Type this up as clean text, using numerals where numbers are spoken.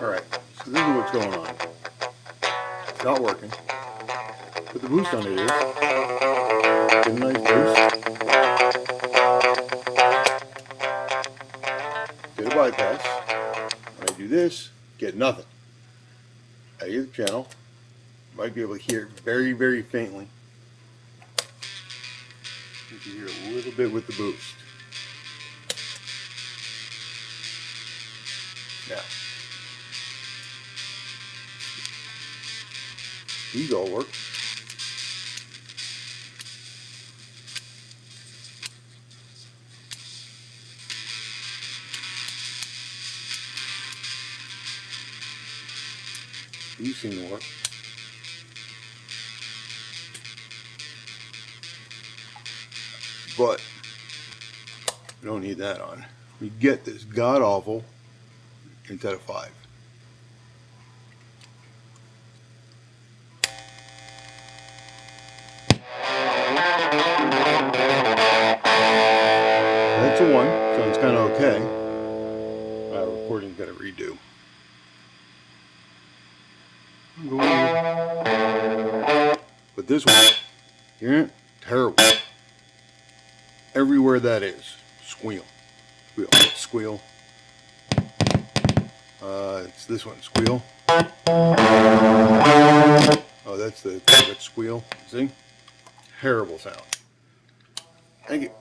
Alright, so this is what's going on. It's not working. But the boost on it is. Get a nice boost. Get a bypass. When I do this, get nothing. I hear the channel. Might be able to hear it very, very faintly. You can hear a little bit with the boost. Now, these all work. These seem to work. But we don't need that on. We get this god awful instead of 5. That's a 1, sounds kind of okay. Recording's got to redo. But this one, hear it? Terrible. Everywhere that is, squeal, squeal, squeal. It's this one, squeal. Oh, that's the squeal. See? Terrible sound. Thank you.